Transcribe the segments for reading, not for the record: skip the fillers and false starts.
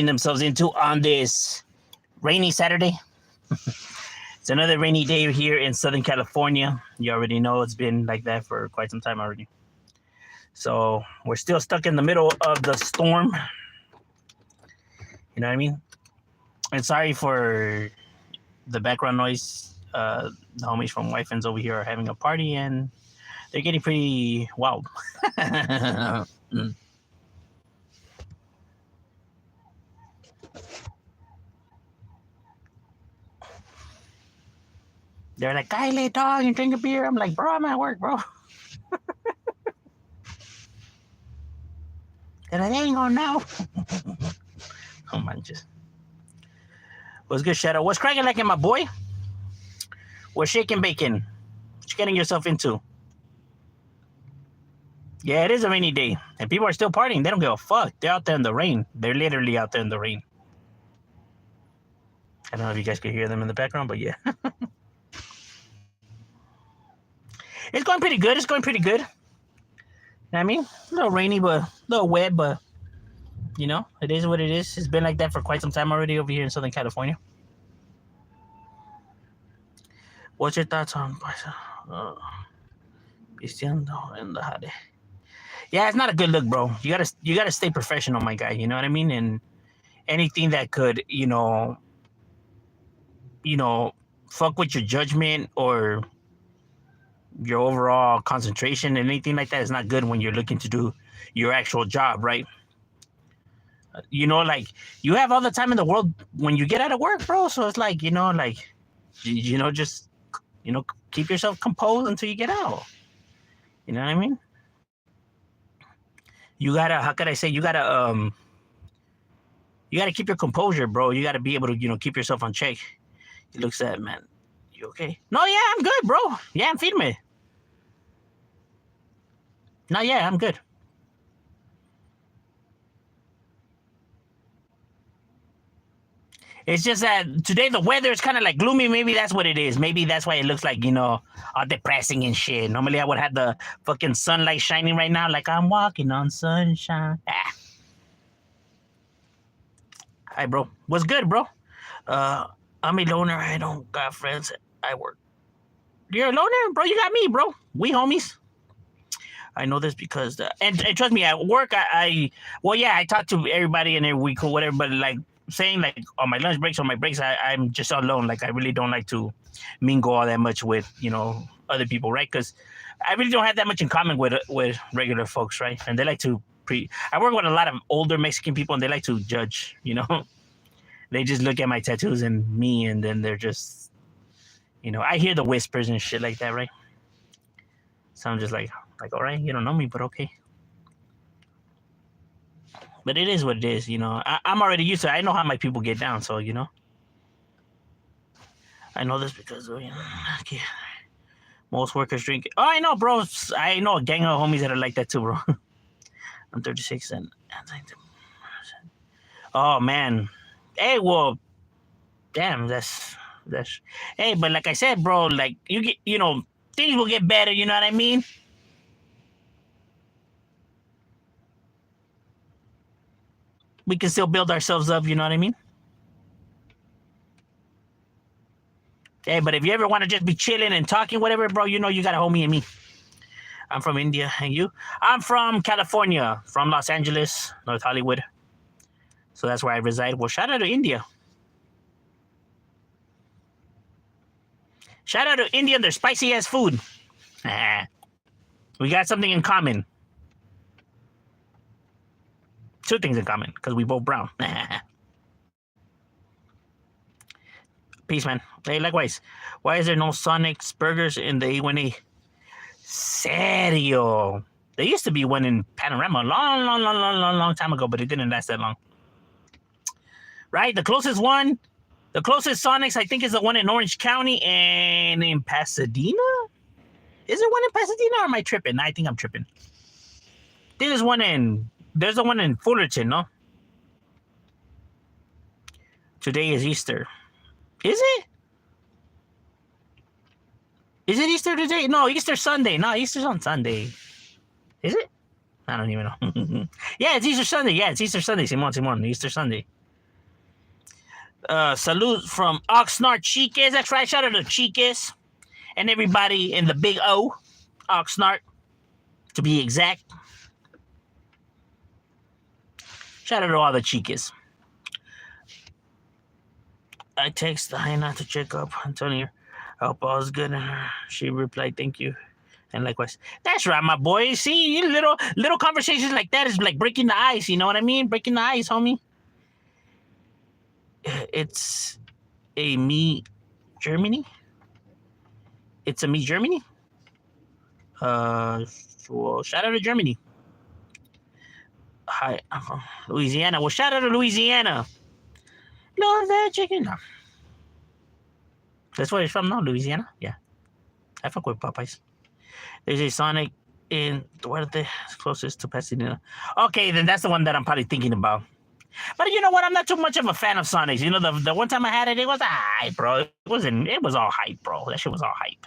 themselves into on this rainy Saturday. It's another rainy day here in Southern California. You already know it's been like that for quite some time already. So we're still stuck in the middle of the storm. You know what I mean? And sorry for the background noise. The homies from Wifens over here are having a party and they're getting pretty wild. They're like, Kyle, dog, and drink a beer. I'm like, bro, I'm at work, bro. They're like, they ain't gonna know. Oh, man, just. What's good, Shadow? What's cracking like in my boy? What's shaking bacon? What you getting yourself into? Yeah, it is a rainy day. And people are still partying. They don't give a fuck. They're out there in the rain. They're literally out there in the rain. I don't know if you guys can hear them in the background, but yeah. It's going pretty good. It's going pretty good. You know what I mean? A little rainy, but a little wet, but you know, it is what it is. It's been like that for quite some time already over here in Southern California. What's your thoughts on Pisteando in the Jade? Yeah, it's not a good look, bro. You gotta stay professional, my guy. You know what I mean? And anything that could, you know, fuck with your judgment or your overall concentration and anything like that is not good when you're looking to do your actual job, right? You know, like you have all the time in the world when you get out of work, bro. So it's like, just, keep yourself composed until you get out. You know what I mean? You gotta, how could I say, you gotta keep your composure, bro. You gotta be able to, keep yourself on check. He looks at, man, you okay? No, yeah, I'm good, bro. Yeah, I'm firme. No, yeah, I'm good. It's just that today the weather is kind of like gloomy. Maybe that's what it is. Maybe that's why it looks like, all depressing and shit. Normally I would have the fucking sunlight shining right now like I'm walking on sunshine. Hi, bro. What's good, bro? I'm a loner. I don't got friends. I work. You're a loner? Bro, you got me, bro. We homies. I know this because, and trust me, at work, I talk to everybody and every week or whatever, but like, saying like on my lunch breaks or my breaks, I'm just alone. Like I really don't like to mingle all that much with other people, right? Because I really don't have that much in common with regular folks, right? And they like to I work with a lot of older Mexican people, and they like to judge. They just look at my tattoos and me, and then they're just, I hear the whispers and shit like that, right? So I'm just like all right, you don't know me, but okay. But it is what it is, I'm already used to it. I know how my people get down, so, I know this because, okay. Most workers drink. Oh, I know, bro. I know a gang of homies that are like that too, bro. I'm 36 and... Oh, man. Hey, well, damn, that's... Hey, but like I said, bro, like, you get, things will get better, you know what I mean? We can still build ourselves up, you know what I mean? Hey, but if you ever want to just be chilling and talking, whatever, bro, you got a homie in me. I'm from India, and you? I'm from California, from Los Angeles, North Hollywood. So that's where I reside. Well, shout out to India. Shout out to India and their spicy-ass food. We got something in common. Two things in common, because we both brown. Peace, man. Hey, likewise. Why is there no Sonic's Burgers in the A1A? Serio? There used to be one in Panorama a long time ago, but it didn't last that long. Right? The closest Sonic's, I think, is the one in Orange County and in Pasadena? Is there one in Pasadena, or am I tripping? I think I'm tripping. There's the one in Fullerton, no? Today is Easter. Is it? Is it Easter today? No, Easter Sunday. No, Easter's on Sunday. Is it? I don't even know. Yeah, it's Easter Sunday. Yeah, it's Easter Sunday. Simon, Easter Sunday. Salute from Oxnard Chiques. That's right. Shout out to Chiques and everybody in the Big O, Oxnard, to be exact. Shout out to all the Chiques. I text Haina to check up. I'm telling her, I hope all is good. And she replied, "Thank you." And likewise. That's right, my boy. See, little conversations like that is like breaking the ice. You know what I mean? Breaking the ice, homie. It's a me, Germany. It's a me, Germany. Well, shout out to Germany. Hi, Louisiana. Well, shout out to Louisiana. Love that chicken. No. That's where it's from, no? Louisiana? Yeah. I fuck with Popeyes. There's a Sonic in Duarte, closest to Pasadena. Okay, then that's the one that I'm probably thinking about. But you know what? I'm not too much of a fan of Sonics. You know, the one time I had it, it was hype, bro. It was all hype, bro. That shit was all hype.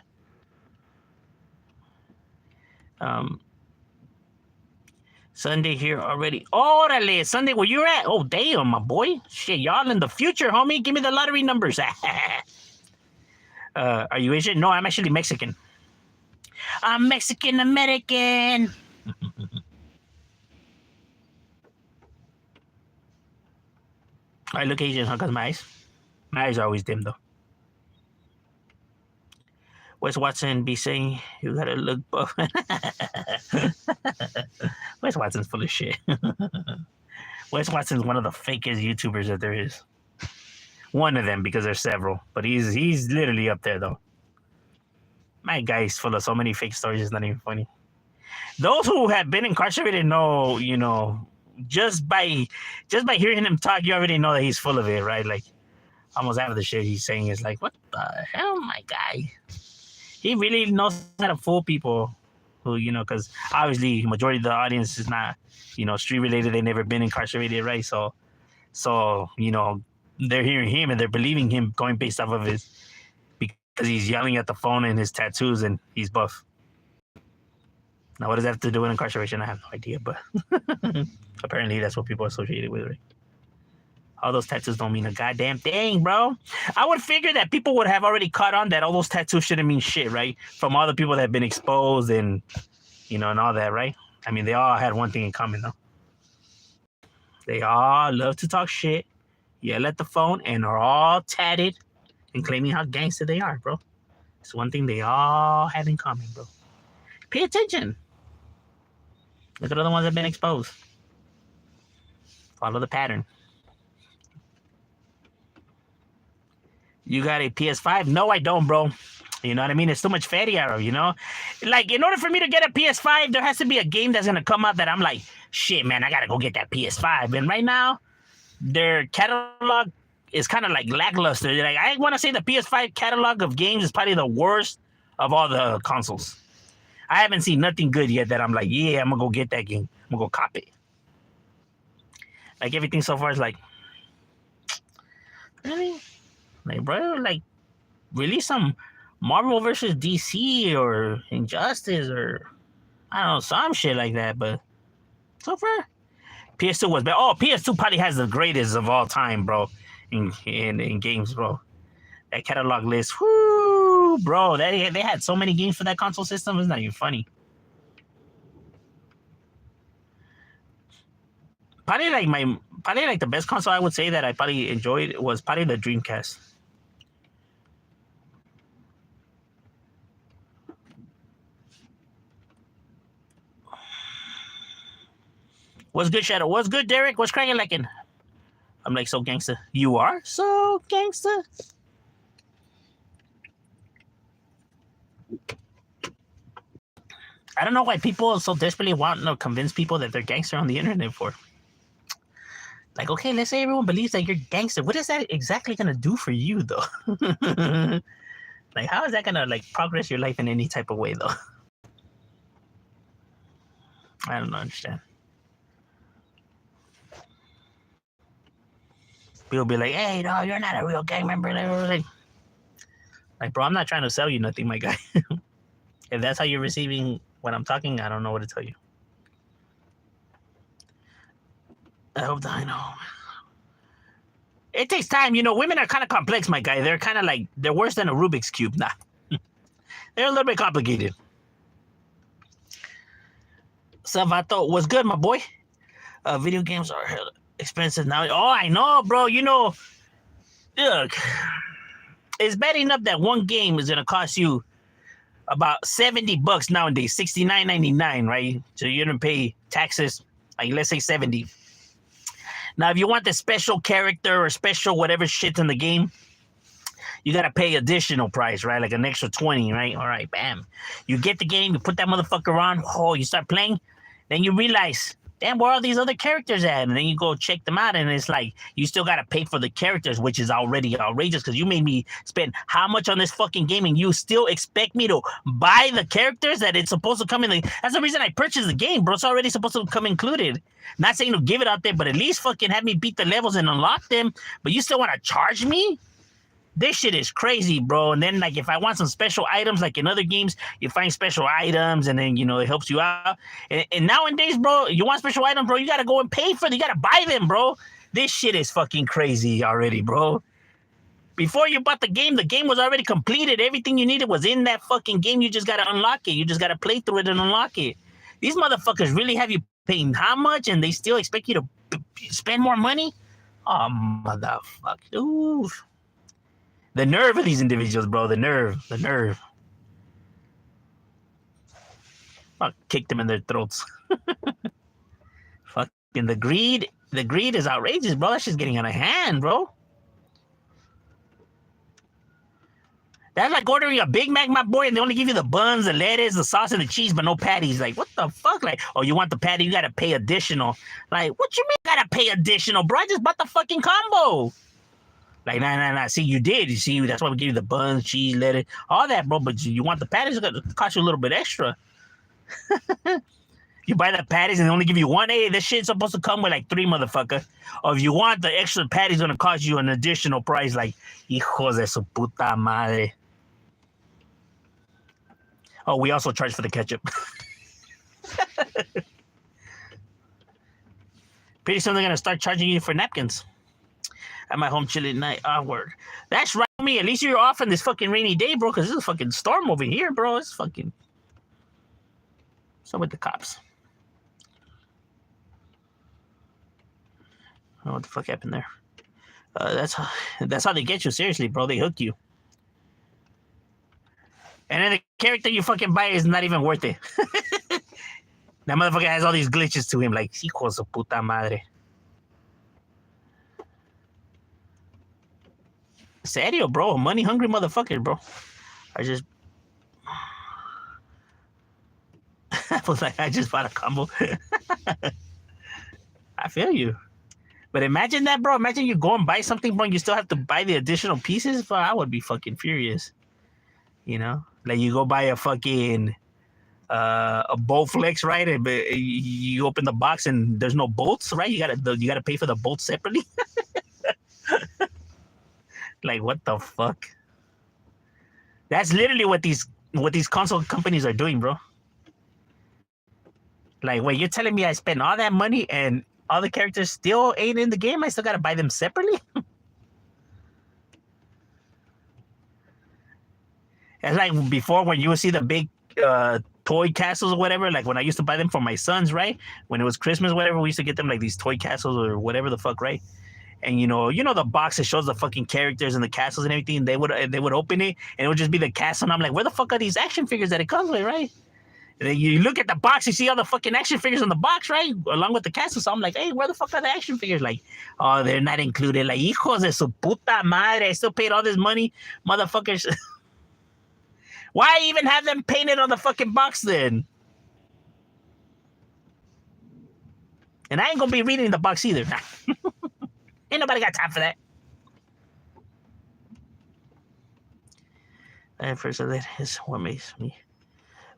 Sunday here already. Orale, Sunday, where you at? Oh, damn, my boy. Shit, y'all in the future, homie. Give me the lottery numbers. Are you Asian? No, I'm actually Mexican. I'm Mexican American. I look Asian, huh? Because my eyes are always dim, though. Wes Watson be saying you gotta look buff. Wes Watson's full of shit. Wes Watson's one of the fakest YouTubers that there is. One of them, because there's several, but he's literally up there though. My guy's full of so many fake stories. It's not even funny. Those who have been incarcerated know, you know, just by hearing him talk, you already know that he's full of it, right? Like almost half of the shit he's saying is like, what the hell, my guy? He really knows how to fool people who, you know, because obviously majority of the audience is not, you know, street related. They've never been incarcerated, right? So, you know, they're hearing him and they're believing him going based off of his, because he's yelling at the phone and his tattoos and he's buff. Now, what does that have to do with incarceration? I have no idea, but apparently that's what people associate it with, right? All those tattoos don't mean a goddamn thing, bro. I would figure that people would have already caught on that all those tattoos shouldn't mean shit, right? From all the people that have been exposed and, you know, and all that, right? I mean, they all had one thing in common, though. They all love to talk shit, yell at the phone, and are all tatted and claiming how gangster they are, bro. It's one thing they all have in common, bro. Pay attention. Look at all the ones that have been exposed. Follow the pattern. You got a PS5? No, I don't, bro. You know what I mean? It's too much fatty arrow, you know? Like, in order for me to get a PS5, there has to be a game that's going to come out that I'm like, shit, man, I got to go get that PS5. And right now, their catalog is kind of like lackluster. Like, I want to say the PS5 catalog of games is probably the worst of all the consoles. I haven't seen nothing good yet that I'm like, yeah, I'm going to go get that game. I'm going to go cop it. Like, everything so far is like, really? Like, bro, like, release some Marvel versus DC or Injustice or, I don't know, some shit like that. But so far, PS2 was bad. Oh, PS2 probably has the greatest of all time, bro, in games, bro. That catalog list, whoo, bro. They had so many games for that console system. It's not even funny. Probably like the best console I would say that I probably enjoyed was probably the Dreamcast. What's good, Shadow? What's good, Derek? What's cracking like in? I'm like so gangster. You are so gangster. I don't know why people so desperately want to convince people that they're gangster on the internet for. Like, okay, let's say everyone believes that you're gangster. What is that exactly gonna do for you, though? Like, how is that gonna like progress your life in any type of way, though? I don't understand. People be like, "Hey, no, you're not a real gang member." Like, bro, I'm not trying to sell you nothing, my guy. If that's how you're receiving when I'm talking, I don't know what to tell you. I hope that I know. It takes time. You know, women are kind of complex, my guy. They're kind of like, they're worse than a Rubik's Cube. Nah. They're a little bit complicated. Salvato, what's good, my boy? Video games are expensive now. Oh, I know, bro. You know, look, it's bad enough that one game is going to cost you about $70 nowadays, $69.99, right? So you're going to pay taxes, like let's say 70. Now, if you want the special character or special whatever shit's in the game, you got to pay additional price, right? Like an extra 20, right? All right, bam. You get the game, you put that motherfucker on, oh, you start playing, then you realize, damn, where are these other characters at? And then you go check them out, and it's like, you still got to pay for the characters, which is already outrageous, because you made me spend how much on this fucking game, and you still expect me to buy the characters that it's supposed to come in. That's the reason I purchased the game, bro. It's already supposed to come included. Not saying to give it out there, but at least fucking have me beat the levels and unlock them, but you still want to charge me? This shit is crazy, bro. And then, like, if I want some special items, like in other games, you find special items, and then, you know, it helps you out. And nowadays, bro, you want special items, bro, you got to go and pay for them. You got to buy them, bro. This shit is fucking crazy already, bro. Before you bought the game was already completed. Everything you needed was in that fucking game. You just got to unlock it. You just got to play through it and unlock it. These motherfuckers really have you paying how much, and they still expect you to spend more money? Oh, motherfucker. Ooh. The nerve of these individuals, bro. The nerve. I'll kick them in their throats. Fucking the greed is outrageous, bro. That shit's getting out of hand, bro. That's like ordering a Big Mac, my boy, and they only give you the buns, the lettuce, the sauce, and the cheese, but no patties. Like, what the fuck? Like, oh, you want the patty, you gotta pay additional. Like, what you mean gotta pay additional, bro? I just bought the fucking combo. Like, nah. See, you did. You see, that's why we give you the buns, cheese, lettuce, all that, bro. But you want the patties, it's going to cost you a little bit extra. You buy the patties and they only give you one. Hey, this shit's supposed to come with like 3, motherfucker. Or if you want the extra patties, going to cost you an additional price. Like, hijos de su puta madre. Oh, we also charge for the ketchup. Pretty soon they're going to start charging you for napkins. At my home chilling night. Word. That's right, me. At least you're off on this fucking rainy day, bro, because this is a fucking storm over here, bro. It's fucking... So with the cops. I don't know what the fuck happened there. That's how they get you, seriously, bro. They hook you. And then the character you fucking buy is not even worth it. That motherfucker has all these glitches to him, like, hijos de puta madre. Serio, bro. Money hungry motherfuckers, bro. I just I was like, I just bought a combo. I feel you. But imagine that, bro. Imagine you go and buy something, bro, and you still have to buy the additional pieces. Bro, I would be fucking furious. You know? Like, you go buy a fucking a Bowflex, right? And you open the box and there's no bolts, right? You gotta pay for the bolts separately. Like, what the fuck? That's literally what these console companies are doing, bro. Like, wait, you're telling me I spent all that money and all the characters still ain't in the game? I still gotta buy them separately? It's like before when you would see the big toy castles or whatever, like when I used to buy them for my sons, right? When it was Christmas, whatever, we used to get them like these toy castles or whatever the fuck, right? And you know the box that shows the fucking characters and the castles and everything. They would open it and it would just be the castle. And I'm like, where the fuck are these action figures that it comes with, right? And then you look at the box, you see all the fucking action figures on the box, right? Along with the castle. So I'm like, hey, where the fuck are the action figures? Like, oh, they're not included. Like, hijos de su puta madre. I still paid all this money, motherfuckers. Why even have them painted on the fucking box then? And I ain't gonna be reading the box either. Ain't nobody got time for that. And first of that is what makes me.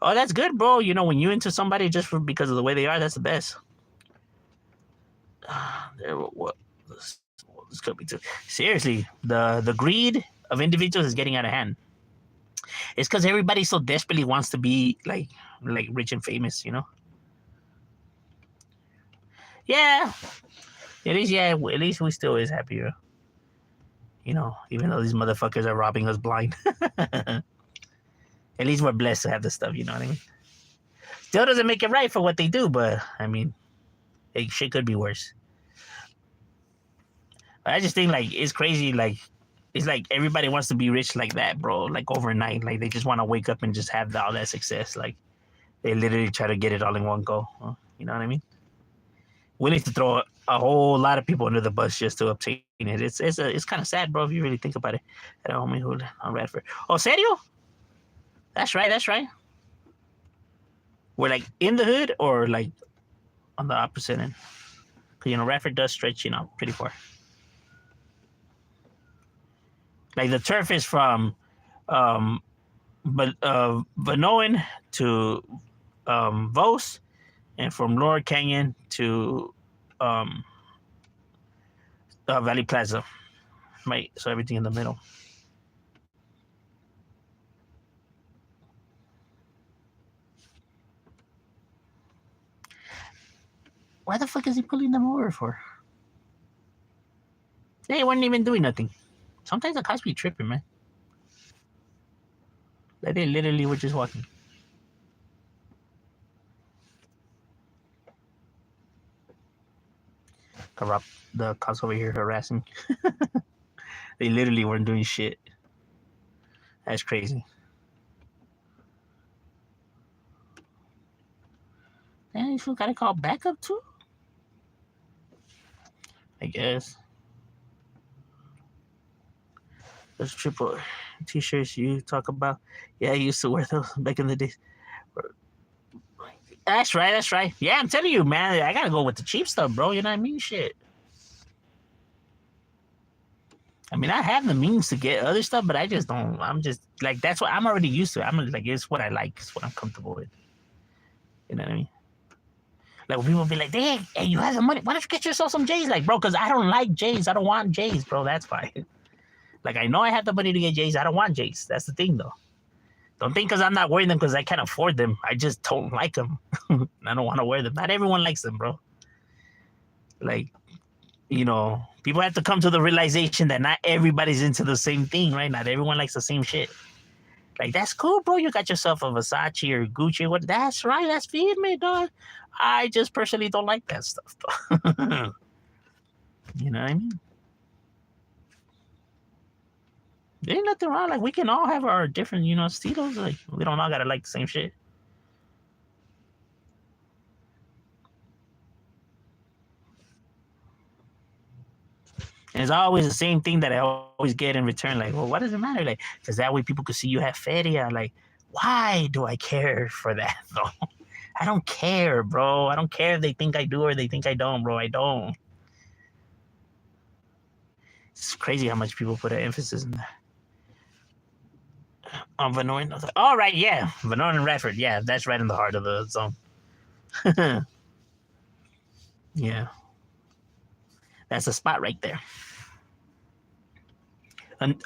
Oh, that's good, bro. You know, when you into somebody just because of the way they are, that's the best. This could be too. Seriously, the greed of individuals is getting out of hand. It's because everybody so desperately wants to be like rich and famous, you know. Yeah. At least we still is happier. You know, even though these motherfuckers are robbing us blind. At least we're blessed to have this stuff, you know what I mean? Still doesn't make it right for what they do, but I mean, shit could be worse. I just think like it's crazy. Like it's like everybody wants to be rich like that, bro. Like overnight, like they just want to wake up and just have all that success. Like they literally try to get it all in one go. You know what I mean? We need to throw a whole lot of people under the bus just to obtain it. It's kind of sad, bro. If you really think about it. At homie who on Radford. Oh, serio? That's right. That's right. We're like in the hood or like on the opposite end. Cause you know Radford does stretch, you know, pretty far. Like the turf is from Vanoan to Vos, and from Lower Canyon to Valley Plaza. Right, so everything in the middle. Why the fuck is he pulling them over for? They weren't even doing nothing. Sometimes the cops be tripping, man. Like they literally were just walking. Corrupt the cops over here harassing. They literally weren't doing shit. That's crazy. And you still gotta call backup too? I guess. Those triple t-shirts you talk about. Yeah, I used to wear those back in the days. That's right, that's right. Yeah, I'm telling you, man, I gotta go with the cheap stuff, bro. You know what I mean? Shit. I mean, I have the means to get other stuff, but I just don't. I'm just like that's what I'm already used to. I'm like, it's what I like. It's what I'm comfortable with. You know what I mean? Like when people be like, "Dang, hey, you have some money. Why don't you get yourself some J's?" Like, bro, because I don't like J's. I don't want J's, bro. That's why. Like, I know I have the money to get J's. I don't want J's. That's the thing, though. Don't think because I'm not wearing them because I can't afford them. I just don't like them. I don't want to wear them. Not everyone likes them, bro. Like, you know, people have to come to the realization that not everybody's into the same thing, right? Not everyone likes the same shit. Like, that's cool, bro. You got yourself a Versace or Gucci. What? That's right. That's feeding me, dog. I just personally don't like that stuff, though. You know what I mean? There ain't nothing wrong. Like, we can all have our different, you know, styles. Like, we don't all gotta like the same shit. And it's always the same thing that I always get in return. Like, well, what does it matter? Like, because that way people could see you have feria. Like, why do I care for that, though? I don't care, bro. I don't care if they think I do or they think I don't, bro. I don't. It's crazy how much people put an emphasis in that. On Vanoan. All right, yeah. Vanoan and Radford. Yeah, that's right in the heart of the zone. Yeah. That's a spot right there.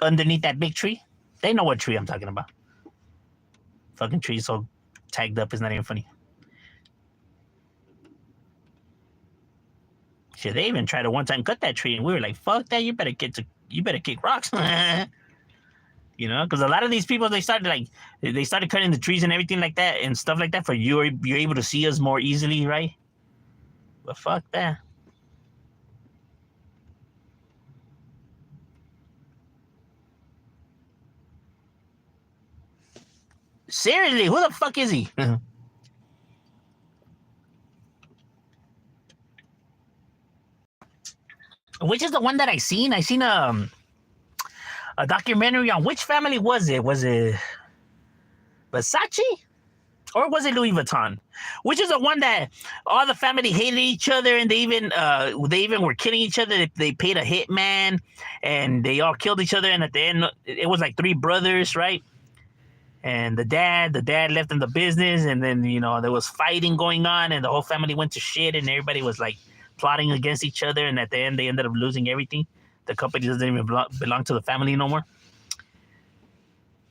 Underneath that big tree. They know what tree I'm talking about. Fucking tree so tagged up is not even funny. Shit, they even tried to one time cut that tree, and we were like, "Fuck that! You better kick rocks." You know, because a lot of these people they started cutting the trees and everything like that and stuff like that for you're able to see us more easily, right? But fuck that. Seriously, who the fuck is he? Which is the one that I seen? I seen a documentary on which family was it? Was it Versace? Or was it Louis Vuitton? Which is the one that all the family hated each other and they even were killing each other. They paid a hitman and they all killed each other. And at the end, it was like three brothers, right? And the dad left in the business, and then you know there was fighting going on, and the whole family went to shit, and everybody was like plotting against each other. And at the end, they ended up losing everything. The company doesn't even belong to the family no more.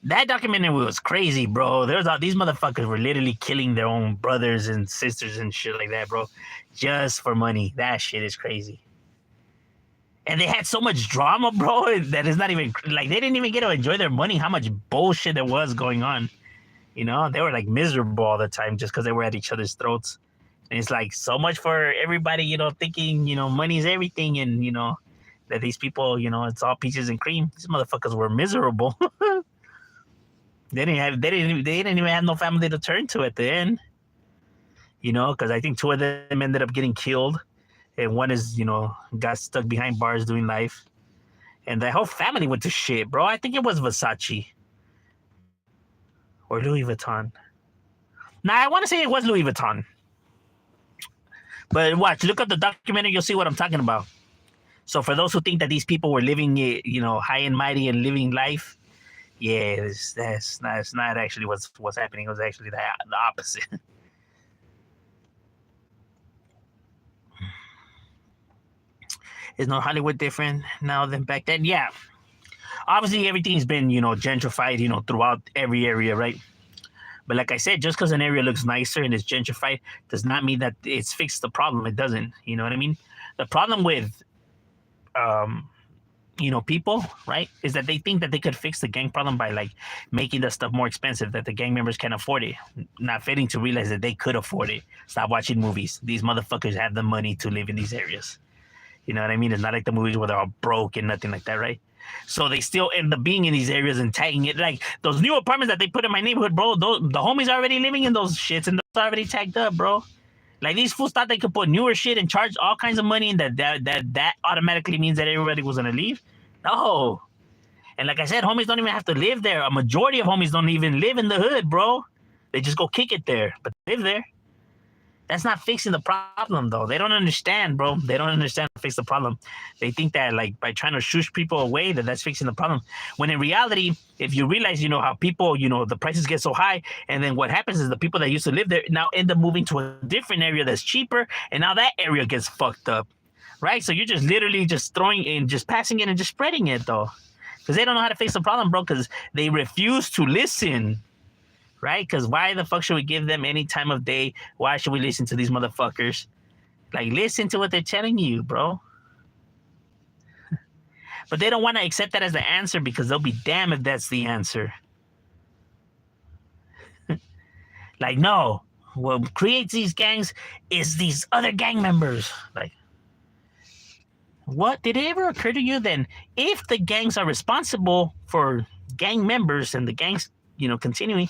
That documentary was crazy, bro. There's all these motherfuckers were literally killing their own brothers and sisters and shit like that, bro, just for money. That shit is crazy. And they had so much drama, bro, that it's not even like they didn't even get to enjoy their money. How much bullshit there was going on. You know, they were like miserable all the time just because they were at each other's throats. And it's like so much for everybody, you know, thinking, you know, money's everything, and you know that these people, you know, it's all peaches and cream. These motherfuckers were miserable. They didn't even have no family to turn to at the end. You know, because I think two of them ended up getting killed, and one is, you know, got stuck behind bars doing life, and the whole family went to shit, bro. I think it was Versace or Louis Vuitton. Nah, I want to say it was Louis Vuitton. But watch, look up the documentary, you'll see what I'm talking about. So for those who think that these people were living, you know, high and mighty and living life, yeah, that's not actually what's happening. It was actually the opposite. Is no Hollywood different now than back then? Yeah, obviously everything's been, you know, gentrified, you know, throughout every area, right? But like I said, just because an area looks nicer and it's gentrified does not mean that it's fixed the problem. It doesn't. You know what I mean? The problem with, you know, people, right, is that they think that they could fix the gang problem by like making the stuff more expensive, that the gang members can afford it. Not failing to realize that they could afford it. Stop watching movies. These motherfuckers have the money to live in these areas. You know what I mean? It's not like the movies where they're all broke and nothing like that, right? So they still end up being in these areas and tagging it. Like those new apartments that they put in my neighborhood, bro, the homies are already living in those shits and they're already tagged up, bro. Like these fools thought they could put newer shit and charge all kinds of money, and that automatically means that everybody was gonna leave. No. And like I said, homies don't even have to live there. A majority of homies don't even live in the hood, bro. They just go kick it there, but they live there. That's not fixing the problem, though. They don't understand, bro. They don't understand how to fix the problem. They think that, like, by trying to shush people away, that's fixing the problem. When in reality, if you realize, you know, how people, you know, the prices get so high, and then what happens is the people that used to live there now end up moving to a different area that's cheaper, and now that area gets fucked up, right? So you're just literally just throwing in, just passing it and just spreading it, though. Because they don't know how to fix the problem, bro, because they refuse to listen. Right? Because why the fuck should we give them any time of day? Why should we listen to these motherfuckers? Like, listen to what they're telling you, bro. But they don't want to accept that as the answer because they'll be damned if that's the answer. Like, no. What creates these gangs is these other gang members. Like, what? Did it ever occur to you then, if the gangs are responsible for gang members and the gangs, you know, continuing,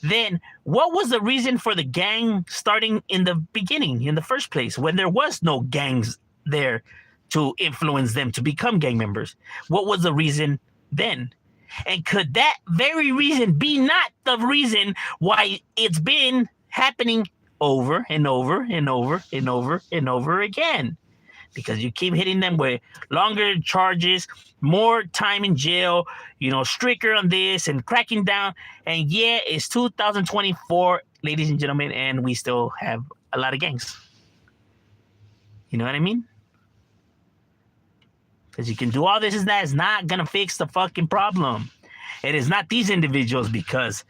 then what was the reason for the gang starting in the beginning, in the first place, when there was no gangs there to influence them to become gang members? What was the reason then? And could that very reason be not the reason why it's been happening over and over and over and over and over again? Because you keep hitting them with longer charges, more time in jail, you know, stricter on this and cracking down. And yeah, it's 2024, ladies and gentlemen, and we still have a lot of gangs. You know what I mean? Because you can do all this and that, it's not going to fix the fucking problem. It is not these individuals, because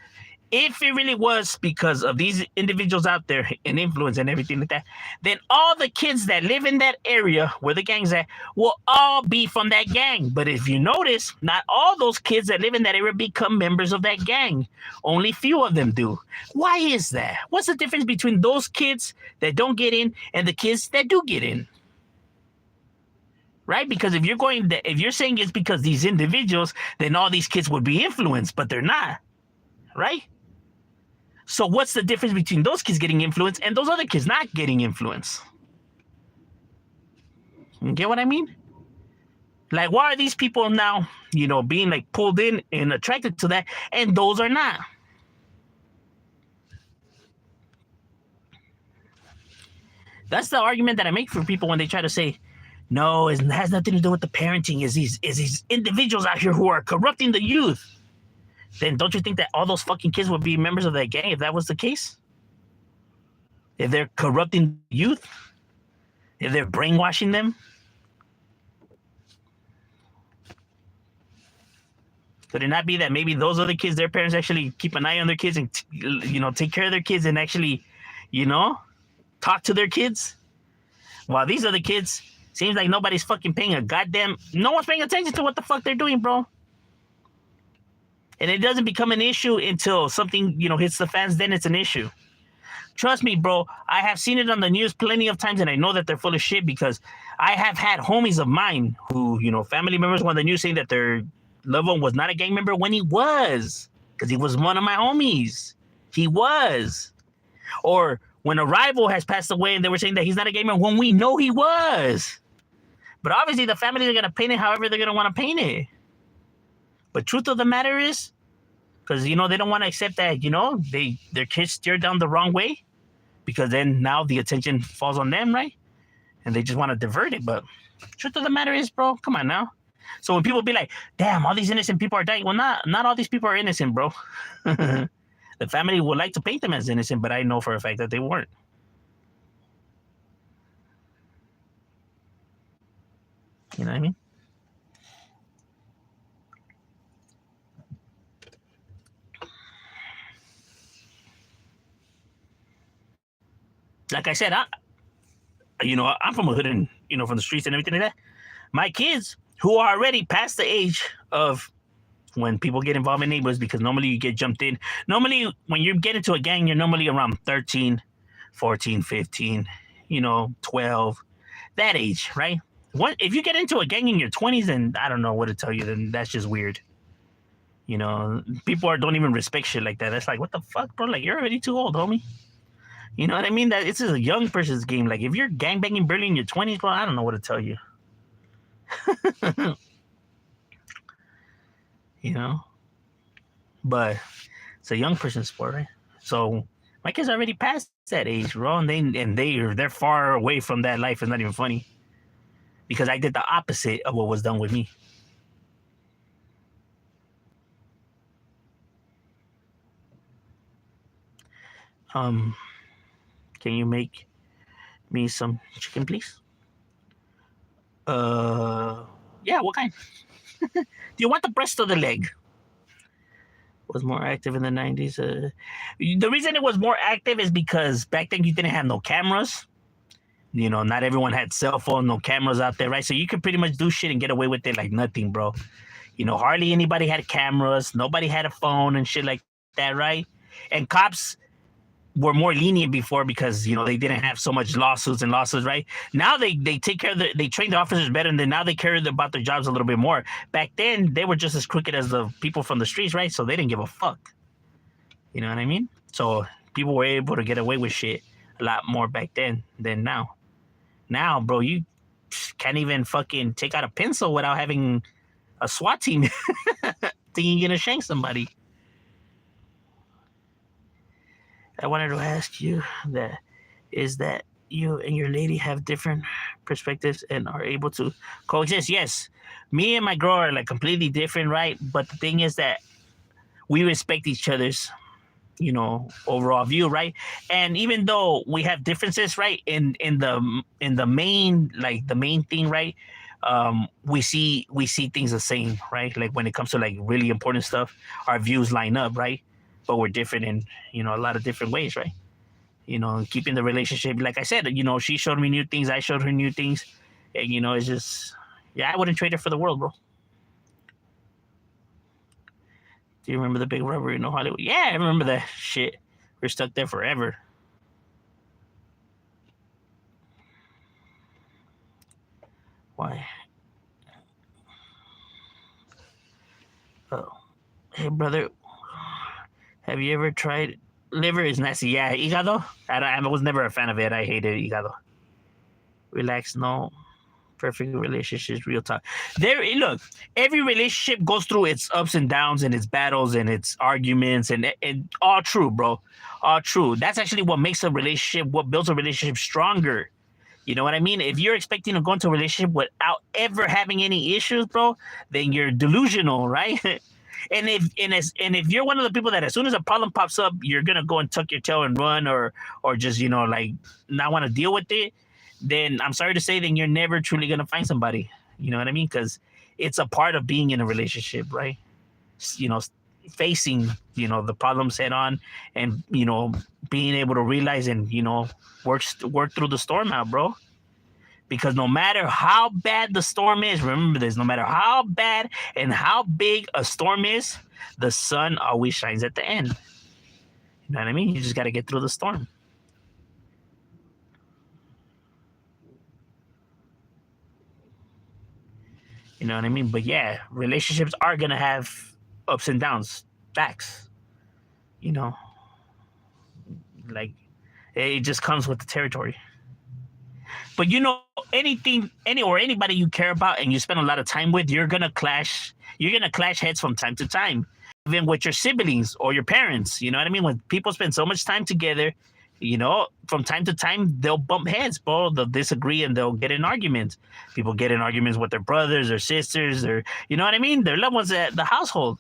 if it really was because of these individuals out there and influence and everything like that, then all the kids that live in that area where the gang's at will all be from that gang. But if you notice, not all those kids that live in that area become members of that gang. Only few of them do. Why is that? What's the difference between those kids that don't get in and the kids that do get in? Right? Because if you're saying it's because these individuals, then all these kids would be influenced, but they're not. Right? So what's the difference between those kids getting influence and those other kids not getting influence? You get what I mean? Like, why are these people now, you know, being like pulled in and attracted to that, and those are not? That's the argument that I make for people when they try to say, no, it has nothing to do with the parenting. Is these individuals out here who are corrupting the youth? Then don't you think that all those fucking kids would be members of that gang if that was the case? If they're corrupting youth? If they're brainwashing them? Could it not be that maybe those other kids, their parents actually keep an eye on their kids and, you know, take care of their kids and actually, you know, talk to their kids? While these other kids, Seems like nobody's fucking paying a goddamn. No one's paying attention to what the fuck they're doing, bro. And it doesn't become an issue until something, hits the fans. Then it's an issue. Trust me, bro. I have seen it on the news plenty of times, and I know that they're full of shit because I have had homies of mine who, family members on the news saying that their loved one was not a gang member when he was, because he was one of my homies. He was. Or when a rival has passed away and they were saying that he's not a gang member when we know he was. But obviously the families are going to paint it however they're going to want to paint it. But truth of the matter is, because, they don't want to accept that, their kids steer down the wrong way, because then now the attention falls on them, right? And they just want to divert it. But truth of the matter is, bro, come on now. So when people be like, damn, all these innocent people are dying. Well, not all these people are innocent, bro. The family would like to paint them as innocent, but I know for a fact that they weren't. You know what I mean? Like I said, I'm from a hood and, from the streets and everything like that. My kids, who are already past the age of when people get involved in neighborhoods, because normally you get jumped in. Normally, when you get into a gang, you're normally around 13, 14, 15, 12, that age, right? If you get into a gang in your 20s, then I don't know what to tell you. Then that's just weird. People don't even respect shit like that. That's like, what the fuck, bro? Like, you're already too old, homie. You know what I mean? That it's just a young person's game. Like, if you're gangbanging barely in your 20s, bro, I don't know what to tell you. But it's a young person's sport, right? So my kids already past that age, bro, and they're far away from that life. It's not even funny, because I did the opposite of what was done with me. Can you make me some chicken, please? Yeah, what kind? Do you want the breast or the leg? Was more active in the 90s. The reason it was more active is because back then you didn't have no cameras. Not everyone had cell phone, no cameras out there, right? So you could pretty much do shit and get away with it like nothing, bro. Hardly anybody had cameras. Nobody had a phone and shit like that, right? And cops were more lenient before because they didn't have so much lawsuits, right? Now they take care of they train the officers better, and then now they care about their jobs a little bit more. Back then they were just as crooked as the people from the streets, right? So they didn't give a fuck. You know what I mean? So people were able to get away with shit a lot more back then than now. Now, bro, you can't even fucking take out a pencil without having a SWAT team thinking you're gonna shank somebody. I wanted to ask you that you and your lady have different perspectives and are able to coexist. Yes, me and my girl are like completely different, right? But the thing is that we respect each other's, overall view, right? And even though we have differences, right, in the main thing, right, we see things the same, right? Like when it comes to like really important stuff, our views line up, right? But we're different in a lot of different ways, right? Keeping the relationship, like I said, she showed me new things, I showed her new things, and it's just, yeah, I wouldn't trade her for the world, bro. Do you remember the big robbery in Hollywood? Yeah, I remember that shit. We're stuck there forever. Why? Oh, hey brother, have you ever tried liver? Is nasty. Yeah, hígado. I was never a fan of it. I hated hígado. Relax, no. Perfect relationships, real talk. Look, every relationship goes through its ups and downs and its battles and its arguments and all true, bro. All true. That's actually what makes a relationship, what builds a relationship stronger. You know what I mean? If you're expecting to go into a relationship without ever having any issues, bro, then you're delusional, right? And if you're one of the people that as soon as a problem pops up, you're gonna go and tuck your tail and run, or just like not want to deal with it, then I'm sorry to say, then you're never truly gonna find somebody. You know what I mean? Because it's a part of being in a relationship, right? Facing the problems head on, and being able to realize and work through the storm out, bro. Because no matter how bad the storm is, remember this, no matter how bad and how big a storm is, the sun always shines at the end. You know what I mean? You just got to get through the storm. You know what I mean? But yeah, relationships are going to have ups and downs. Facts. You know, like it just comes with the territory. But you know, anybody you care about and you spend a lot of time with, you're gonna clash. You're gonna clash heads from time to time, even with your siblings or your parents. You know what I mean? When people spend so much time together, you know, from time to time they'll bump heads, bro. They'll disagree and they'll get in arguments. People get in arguments with their brothers or sisters, or you know what I mean? Their loved ones at the household.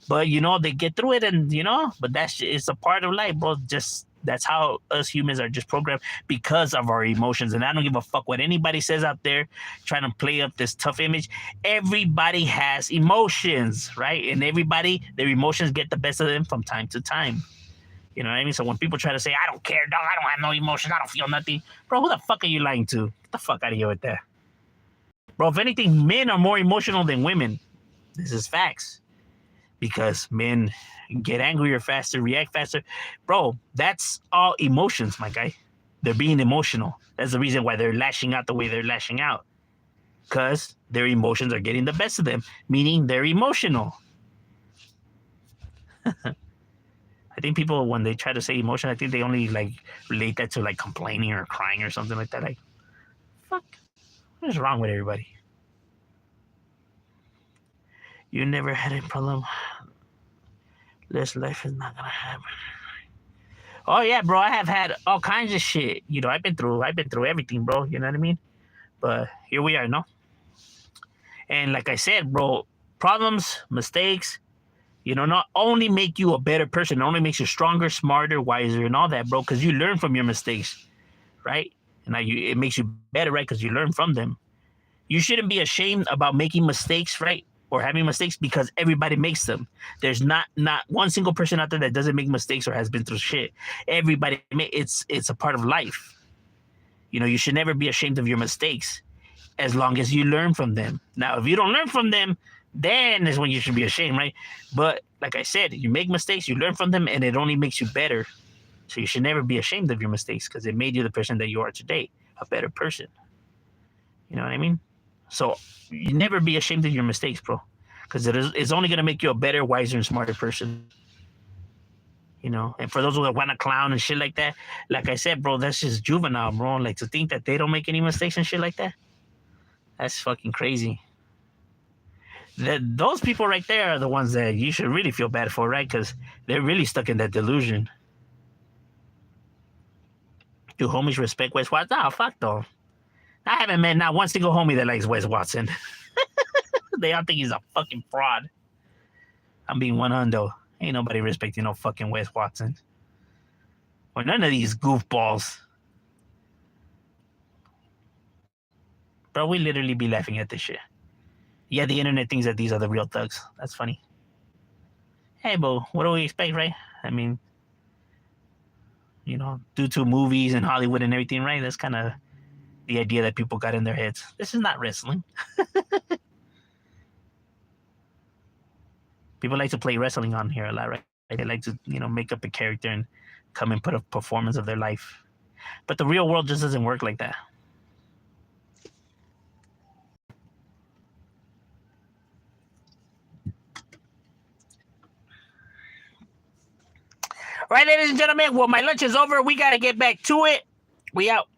But you know, they get through it, and you know, but it's a part of life, bro. Just that's how us humans are just programmed because of our emotions. And I don't give a fuck what anybody says out there trying to play up this tough image. Everybody has emotions, right? And everybody, their emotions get the best of them from time to time. You know what I mean? So when people try to say, I don't care, dog, I don't have no emotion, I don't feel nothing, bro, who the fuck are you lying to? Get the fuck out of here with that. Bro, if anything, men are more emotional than women. This is facts. Because men get angrier faster, react faster. Bro, that's all emotions, my guy. They're being emotional. That's the reason why they're lashing out the way they're lashing out. Because their emotions are getting the best of them, meaning they're emotional. I think people, when they try to say emotion, I think they only like relate that to like complaining or crying or something like that. Like, fuck, what is wrong with everybody? You never had a problem. This life is not gonna happen. Oh yeah, bro, I have had all kinds of shit. You know, I've been through everything, bro. You know what I mean? But here we are, no? And like I said, bro, problems, mistakes, you know, not only make you a better person, it only makes you stronger, smarter, wiser, and all that, bro, because you learn from your mistakes, right? And it makes you better, right? Because you learn from them. You shouldn't be ashamed about making mistakes, right? Or having mistakes, because everybody makes them. There's not one single person out there that doesn't make mistakes or has been through shit. Everybody, it's a part of life. You know, you should never be ashamed of your mistakes as long as you learn from them. Now, if you don't learn from them, then is when you should be ashamed, right? But like I said, you make mistakes, you learn from them, and it only makes you better. So you should never be ashamed of your mistakes because it made you the person that you are today, a better person. You know what I mean? So you never be ashamed of your mistakes, bro, because it's only going to make you a better, wiser, and smarter person. You know, and for those who want to clown and shit like that, like I said, bro, that's just juvenile, bro. Like to think that they don't make any mistakes and shit like that, that's fucking crazy. Those people right there are the ones that you should really feel bad for, right? Because they're really stuck in that delusion. Do homies respect Wes Watson? Nah, fuck though. I haven't met not one single homie that likes Wes Watson. They all think he's a fucking fraud. I'm being 100. Ain't nobody respecting no fucking Wes Watson. Or none of these goofballs. Bro, we literally be laughing at this shit. Yeah, the internet thinks that these are the real thugs. That's funny. Hey, bro, what do we expect, right? I mean, you know, due to movies and Hollywood and everything, right? That's kind of the idea that people got in their heads. This is not wrestling. People like to play wrestling on here a lot, right? They like to, you know, make up a character and come and put a performance of their life. But the real world just doesn't work like that. All right, ladies and gentlemen, well, my lunch is over. We got to get back to it. We out.